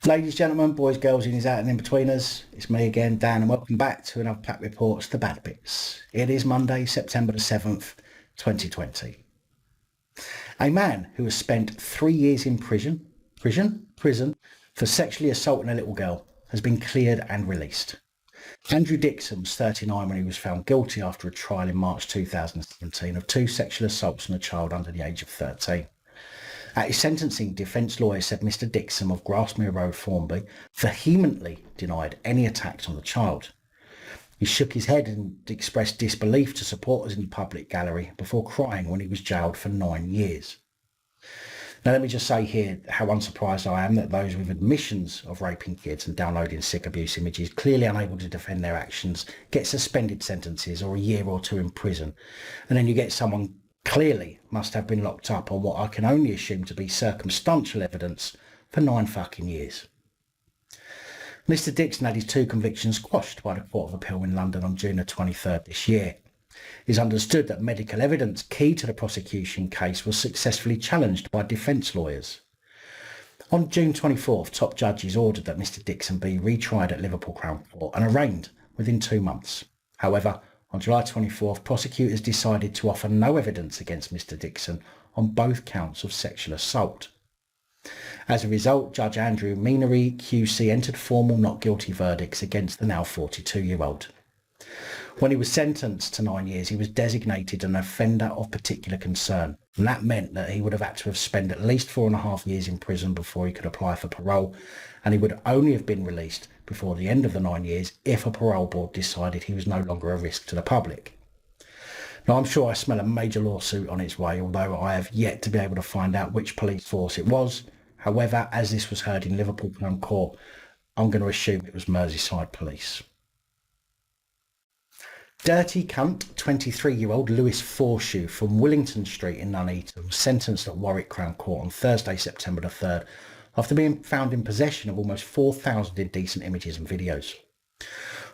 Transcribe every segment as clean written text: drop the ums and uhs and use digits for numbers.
Ladies, gentlemen, boys, girls, in, out and in betweeners, it's me again, Dan, and welcome back to another PAP Reports, The Bad Bits. It is Monday, September the 7th, 2020. A man who has spent 3 years in prison for sexually assaulting a little girl has been cleared and released. Andrew Dixon was 39 when he was found guilty after a trial in March 2017 of 2 sexual assaults on a child under the age of 13. At his sentencing, defence lawyers said Mr Dixon of Grasmere Road, Formby, vehemently denied any attacks on the child. He shook his head and expressed disbelief to supporters in the public gallery before crying when he was jailed for 9 years. Now let me just say here how unsurprised I am that those with admissions of raping kids and downloading sick abuse images clearly unable to defend their actions get suspended sentences or a year or 2 in prison, and then you get someone clearly must have been locked up on what I can only assume to be circumstantial evidence for 9 fucking years. Mr Dixon had his 2 convictions quashed by the Court of Appeal in London on June the 23rd this year. It is understood that medical evidence key to the prosecution case was successfully challenged by defence lawyers. On June 24th, top judges ordered that Mr Dixon be retried at Liverpool Crown Court and arraigned within 2 months. However, on July 24th, prosecutors decided to offer no evidence against Mr Dixon on both counts of sexual assault. As a result, Judge Andrew Menery QC entered formal not guilty verdicts against the now 42-year-old. When he was sentenced to 9 years, he was designated an offender of particular concern, and that meant that he would have had to have spent at least 4.5 years in prison before he could apply for parole, and he would only have been released before the end of the 9 years if a parole board decided he was no longer a risk to the public. Now, I'm sure I smell a major lawsuit on its way, although I have yet to be able to find out which police force it was. However, as this was heard in Liverpool Crown Court, I'm going to assume it was Merseyside Police. Dirty cunt 23-year-old Lewis Forshoe from Willington Street in Nuneaton was sentenced at Warwick Crown Court on Thursday, September the 3rd, after being found in possession of almost 4,000 indecent images and videos.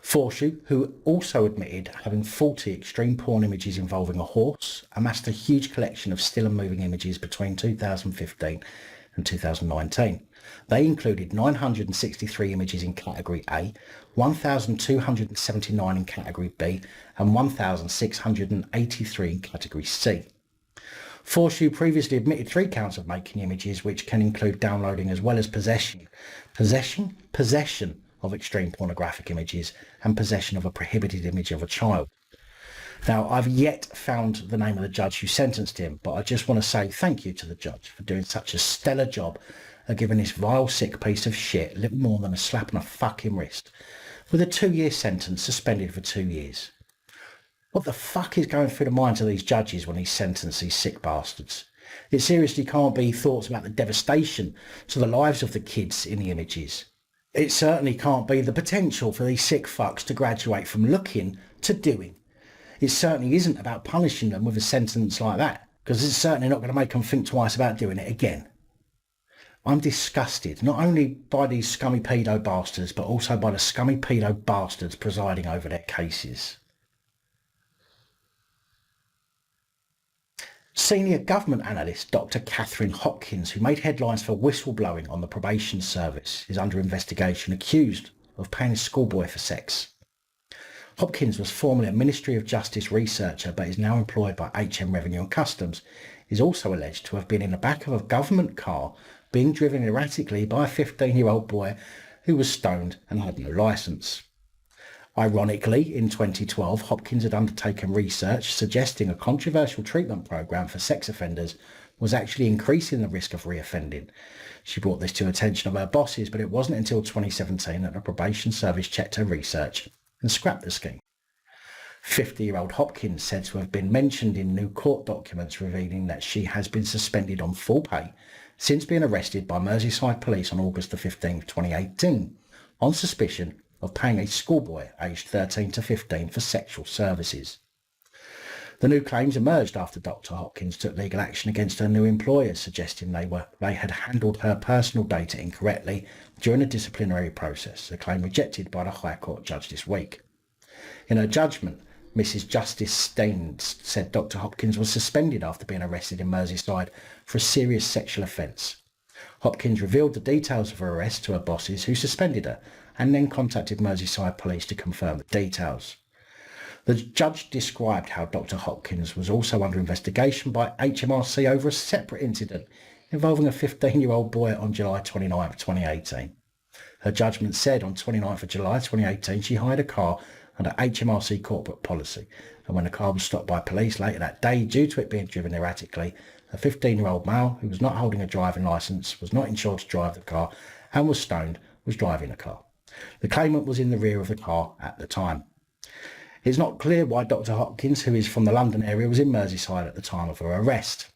Forshoe, who also admitted having 40 extreme porn images involving a horse, amassed a huge collection of still and moving images between 2015 and 2019. They included 963 images in Category A, 1,279 in Category B, and 1,683 in Category C. Forshoe previously admitted 3 counts of making images, which can include downloading as well as possession of extreme pornographic images and possession of a prohibited image of a child. Now, I've yet found the name of the judge who sentenced him, but I just want to say thank you to the judge for doing such a stellar job of giving this vile, sick piece of shit little more than a slap on a fucking wrist, with a 2-year sentence suspended for 2 years. What the fuck is going through the minds of these judges when they sentence these sick bastards? It seriously can't be thoughts about the devastation to the lives of the kids in the images. It certainly can't be the potential for these sick fucks to graduate from looking to doing. It certainly isn't about punishing them with a sentence like that, because it's certainly not going to make them think twice about doing it again. I'm disgusted, not only by these scummy pedo bastards, but also by the scummy pedo bastards presiding over their cases. Senior government analyst Dr. Catherine Hopkins, who made headlines for whistleblowing on the probation service, is under investigation accused of paying a schoolboy for sex. Hopkins was formerly a Ministry of Justice researcher but is now employed by HM Revenue and Customs. He is also alleged to have been in the back of a government car being driven erratically by a 15-year-old boy who was stoned and had no licence. Ironically, in 2012, Hopkins had undertaken research suggesting a controversial treatment programme for sex offenders was actually increasing the risk of reoffending. She brought this to attention of her bosses, but it wasn't until 2017 that the probation service checked her research and scrapped the scheme. 50-year-old Hopkins said to have been mentioned in new court documents revealing that she has been suspended on full pay since being arrested by Merseyside Police on August the 15th, 2018, on suspicion of paying a schoolboy aged 13 to 15 for sexual services. The new claims emerged after Dr. Hopkins took legal action against her new employers, suggesting they had handled her personal data incorrectly during a disciplinary process, a claim rejected by the High Court judge this week. In her judgment, Mrs. Justice Staines said Dr. Hopkins was suspended after being arrested in Merseyside for a serious sexual offence. Hopkins revealed the details of her arrest to her bosses, who suspended her, and then contacted Merseyside police to confirm the details. The judge described how Dr. Hopkins was also under investigation by HMRC over a separate incident involving a 15-year-old boy on July 29, 2018. Her judgment said on 29th of July 2018 she hired a car under HMRC corporate policy, and when the car was stopped by police later that day due to it being driven erratically, a 15-year-old male who was not holding a driving licence, was not insured to drive the car, and was stoned, was driving the car. The claimant was in the rear of the car at the time. It's not clear why Dr. Hopkins, who is from the London area, was in Merseyside at the time of her arrest.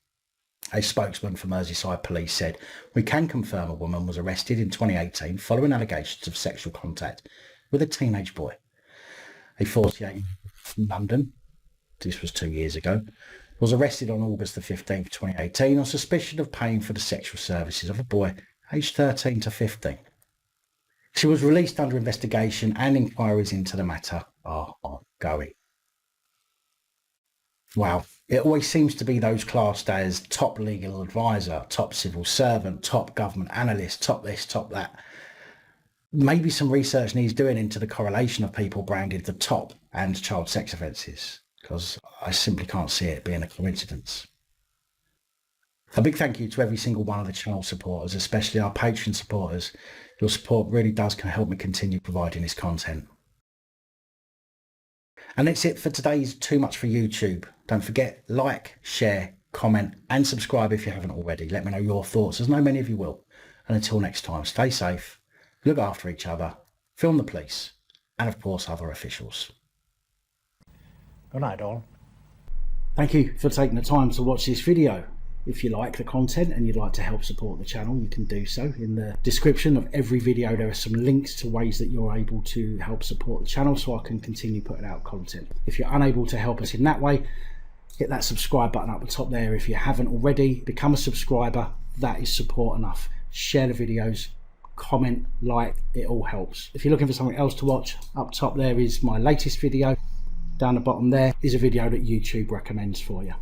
A spokesman for Merseyside Police said, "We can confirm a woman was arrested in 2018 following allegations of sexual contact with a teenage boy. A 48 from London, this was 2 years ago, was arrested on August the 15th, 2018 on suspicion of paying for the sexual services of a boy aged 13 to 15. She was released under investigation and inquiries into the matter are ongoing." Wow. It always seems to be those classed as top legal advisor, top civil servant, top government analyst, top this, top that. Maybe some research needs doing into the correlation of people branded the top and child sex offences, because I simply can't see it being a coincidence. A big thank you to every single one of the channel supporters, especially our Patreon supporters. Your support really does help me continue providing this content. And that's it for today's Too Much for YouTube. Don't forget, like, share, comment and subscribe if you haven't already. Let me know your thoughts, as I know many of you will. And until next time, stay safe, look after each other, film the police and of course other officials. Good night, all. Thank you for taking the time to watch this video. If you like the content and you'd like to help support the channel, you can do so. In the description of every video there are some links to ways that you're able to help support the channel so I can continue putting out content. If you're unable to help us in that way, hit that subscribe button up the top there. If you haven't already, become a subscriber. That is support enough. Share the videos, comment, like, it all helps. If you're looking for something else to watch, up top there is my latest video. Down the bottom there is a video that YouTube recommends for you.